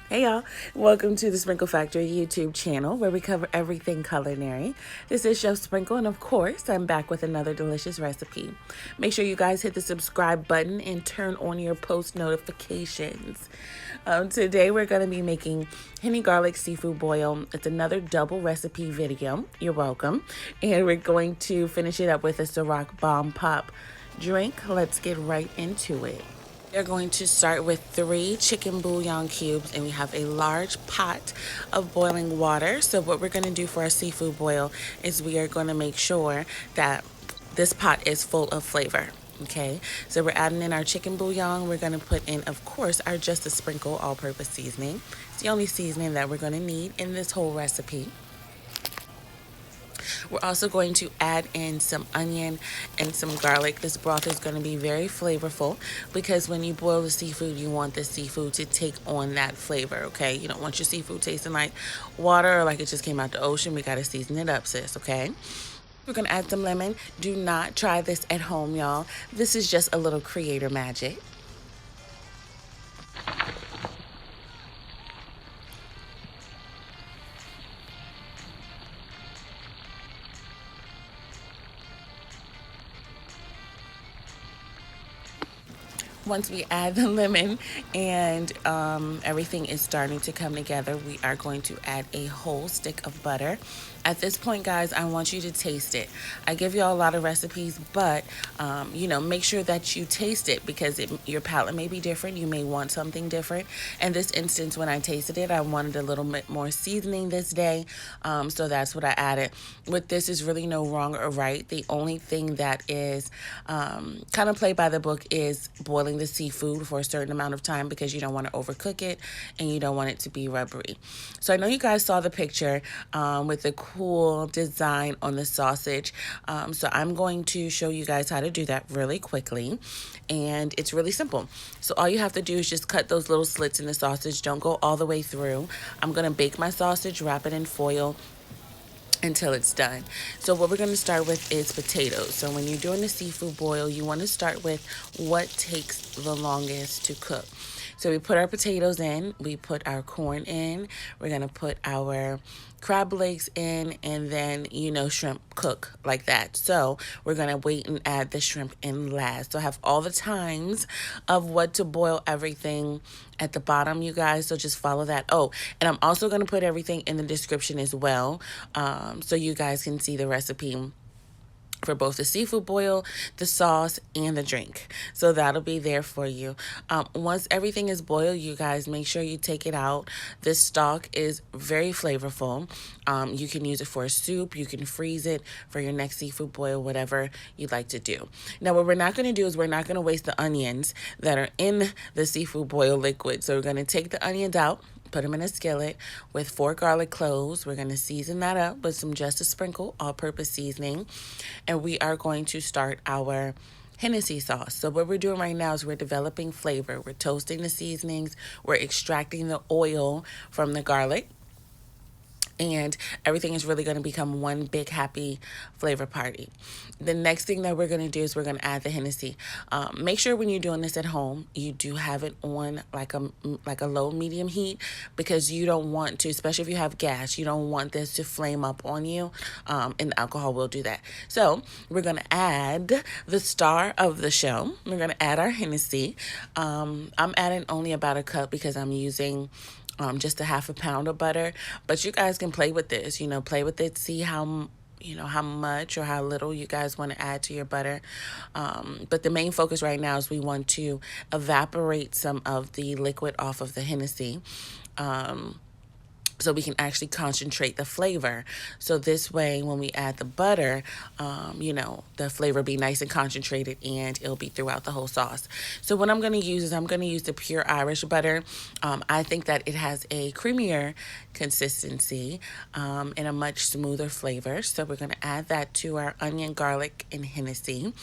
Hey y'all, welcome to the Sprinkle Factory YouTube channel where we cover everything culinary. This is Chef Sprinkle, and of course, I'm back with another delicious recipe. Make sure you guys hit the subscribe button and turn on your post notifications. Today, we're going to be making honey garlic seafood boil. It's another double recipe video. You're welcome. And we're going to finish it up with a Ciroc Bomb Pop drink. Let's get right into it. We're going to start with 3 chicken bouillon cubes, and we have a large pot of boiling water. So what we're going to do for our seafood boil is we are going to make sure that this pot is full of flavor. Okay, so we're adding in our chicken bouillon. We're going to put in, of course, our just a sprinkle all-purpose seasoning. It's the only seasoning that we're going to need in this whole recipe. We're also going to add in some onion and some garlic. This broth is going to be very flavorful because when you boil the seafood, you want the seafood to take on that flavor, okay? You don't want your seafood tasting like water or like it just came out the ocean. We got to season it up, sis, okay? We're going to add some lemon. Do not try this at home, y'all. This is just a little creator magic. Once we add the lemon and everything is starting to come together, we are going to add a whole stick of butter. At this point, guys, I want you to taste it. I give you all a lot of recipes, but make sure that you taste it because your palate may be different. You may want something different. In this instance, when I tasted it, I wanted a little bit more seasoning this day, so that's what I added. With this, is really no wrong or right. The only thing that is kind of play by the book is boiling the seafood for a certain amount of time because you don't want to overcook it and you don't want it to be rubbery. So I know you guys saw the picture with the cool design on the sausage. So I'm going to show you guys how to do that really quickly. And it's really simple. So all you have to do is just cut those little slits in the sausage. Don't go all the way through. I'm going to bake my sausage, wrap it in foil until it's done. So what we're going to start with is potatoes. So when you're doing the seafood boil, you want to start with what takes the longest to cook. So we put our potatoes in, we put our corn in, we're going to put our crab legs in, and then, shrimp cook like that. So we're going to wait and add the shrimp in last. So I have all the times of what to boil everything at the bottom, you guys. So just follow that. Oh, and I'm also going to put everything in the description as well, so you guys can see the recipe for both the seafood boil, the sauce, and the drink. So that'll be there for you. Once everything is boiled, you guys make sure you take it out. This stock is very flavorful. You can use it for a soup. You can freeze it for your next seafood boil, whatever you'd like to do. Now, what we're not going to do is we're not going to waste the onions that are in the seafood boil liquid. So we're going to take the onions out, put them in a skillet with 4 garlic cloves. We're going to season that up with some just a sprinkle all-purpose seasoning. And we are going to start our Hennessy sauce. So what we're doing right now is we're developing flavor. We're toasting the seasonings. We're extracting the oil from the garlic. And everything is really going to become one big happy flavor party. The next thing that we're going to do is we're going to add the Hennessy. Make sure when you're doing this at home, you do have it on like a low medium heat, because you don't want to, especially if you have gas, you don't want this to flame up on you, and the alcohol will do that. So we're going to add the star of the show. We're going to add our Hennessy. I'm adding only about a cup because I'm using just a half a pound of butter. But you guys can play with this, play with it, see how much or how little you guys want to add to your butter. But the main focus right now is we want to evaporate some of the liquid off of the Hennessy. So we can actually concentrate the flavor. So this way, when we add the butter, the flavor be nice and concentrated, and it'll be throughout the whole sauce. So what I'm going to use is I'm going to use the pure Irish butter. I think that it has a creamier consistency and a much smoother flavor. So we're going to add that to our onion, garlic, and Hennessy.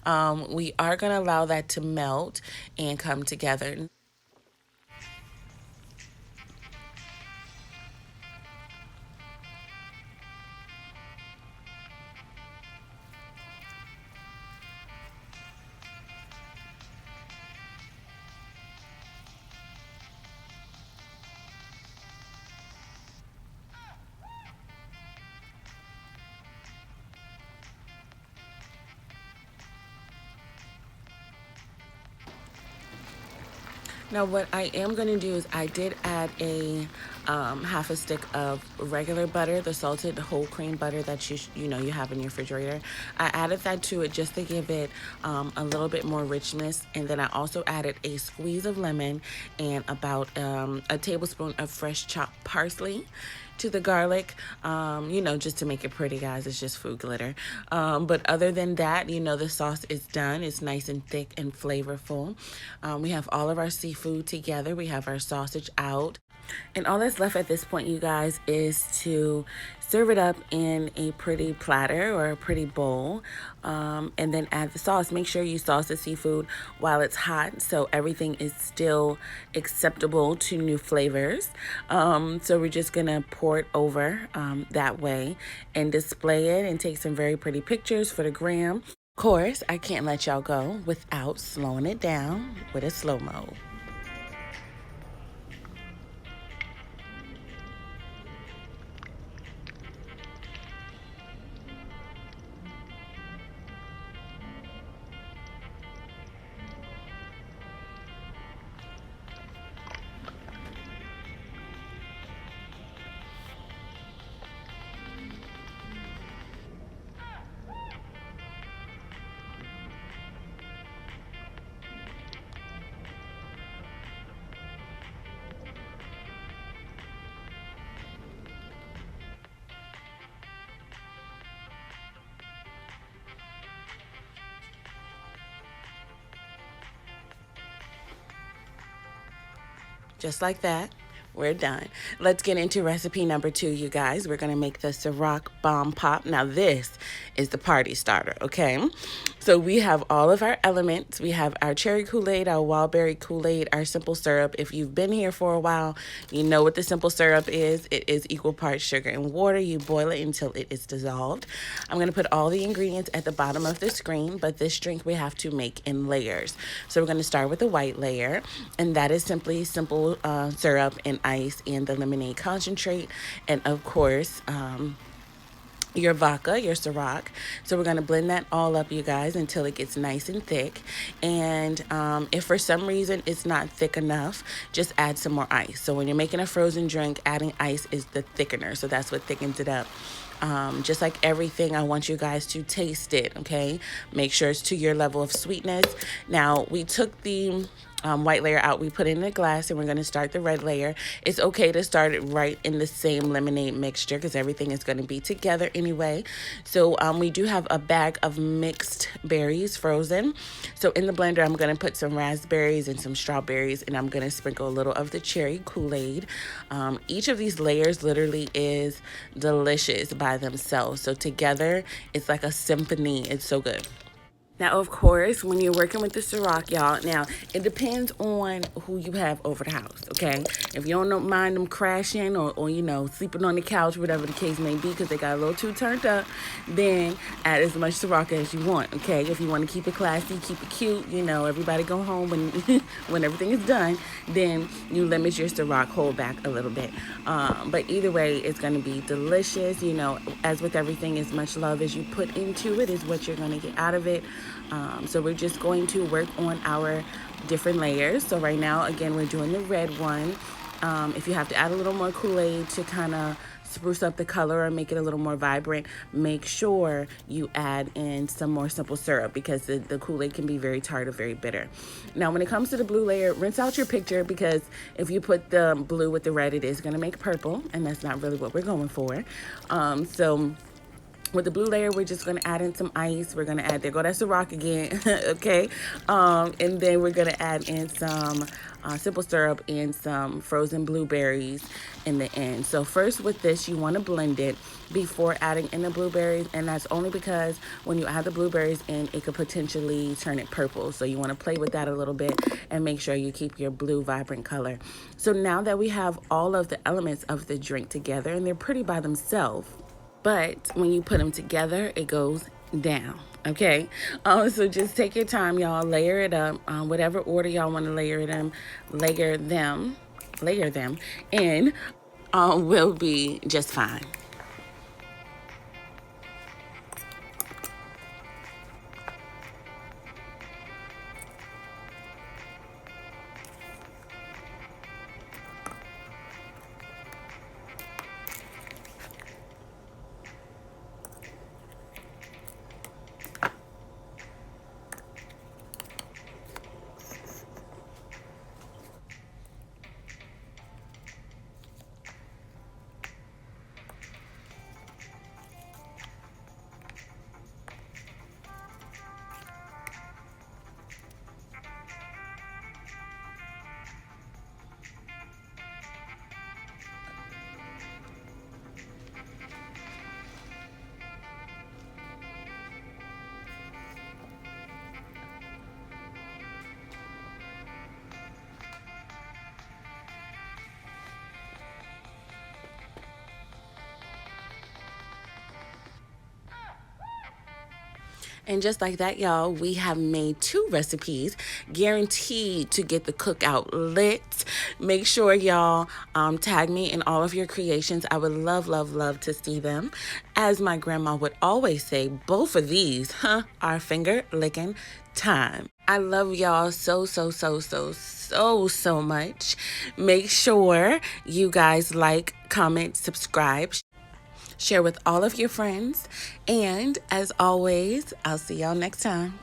We are going to allow that to melt and come together. Now what I am going to do is I did add a half a stick of regular butter, the salted whole cream butter that you know you have in your refrigerator. I added that to it just to give it a little bit more richness, and then I also added a squeeze of lemon and about a tablespoon of fresh chopped parsley to the garlic, you know, just to make it pretty, guys. It's just food glitter. But other than that, you know, the sauce is done. It's nice and thick and flavorful. We have all of our seafood together. We have our sausage out. And all that's left at this point, you guys, is to serve it up in a pretty platter or a pretty bowl, and then add the sauce. Make sure you sauce the seafood while it's hot so everything is still acceptable to new flavors. So we're just gonna pour it over that way and display it and take some very pretty pictures for the gram. Of course, I can't let y'all go without slowing it down with a slow-mo. Just like that, we're done. Let's get into recipe number 2, you guys. We're gonna make the Ciroc Bomb Pop. Now this is the party starter, okay? So we have all of our elements. We have our Cherry Kool-Aid, our wild berry Kool-Aid, our simple syrup. If you've been here for a while, you know what the simple syrup is. It is equal parts sugar and water. You boil it until it is dissolved. I'm gonna put all the ingredients at the bottom of the screen, but this drink we have to make in layers. So we're gonna start with the white layer, and that is simply simple syrup and ice and the lemonade concentrate, and of course, your vodka, your Ciroc. So we're going to blend that all up, you guys, until it gets nice and thick. And if for some reason it's not thick enough, just add some more ice. So when you're making a frozen drink, adding ice is the thickener. So that's what thickens it up. Just like everything, I want you guys to taste it, okay? Make sure it's to your level of sweetness. Now, we took the white layer out, we put it in a glass, and we're going to start the red layer. It's okay to start it right in the same lemonade mixture because everything is going to be together anyway. So we do have a bag of mixed berries frozen. So in the blender, I'm going to put some raspberries and some strawberries, and I'm going to sprinkle a little of the Cherry Kool-Aid. Each of these layers literally is delicious by themselves. So together, it's like a symphony. It's so good. Now, of course, when you're working with the Ciroc, y'all, now, it depends on who you have over the house, okay? If you don't mind them crashing or you know, sleeping on the couch, whatever the case may be, because they got a little too turned up, then add as much Ciroc as you want, okay? If you want to keep it classy, keep it cute, you know, everybody go home when when everything is done, then you limit your Ciroc, hold back a little bit. But either way, it's going to be delicious. You know, as with everything, as much love as you put into it is what you're going to get out of it. So we're just going to work on our different layers. So right now, again, we're doing the red one. If you have to add a little more Kool-Aid to kind of spruce up the color or make it a little more vibrant, make sure you add in some more simple syrup because the Kool-Aid can be very tart or very bitter. Now, when it comes to the blue layer, rinse out your picture because if you put the blue with the red, it is going to make purple, and that's not really what we're going for. So with the blue layer, we're just going to add in some ice. We're going to add, there go that Ciroc again, okay? And then we're going to add in some simple syrup and some frozen blueberries in the end. So first with this, you want to blend it before adding in the blueberries, and that's only because when you add the blueberries in, it could potentially turn it purple. So you want to play with that a little bit and make sure you keep your blue vibrant color. So now that we have all of the elements of the drink together, and they're pretty by themselves, but when you put them together, it goes down, okay? So just take your time, y'all. Layer it up, whatever order y'all want to layer them, and will be just fine. And just like that, y'all, we have made 2 recipes guaranteed to get the cookout lit. Make sure y'all tag me in all of your creations. I would love, love, love to see them. As my grandma would always say, both of these, are finger licking time. I love y'all so, so, so, so, so, so much. Make sure you guys like, comment, subscribe, share with all of your friends. And as always, I'll see y'all next time.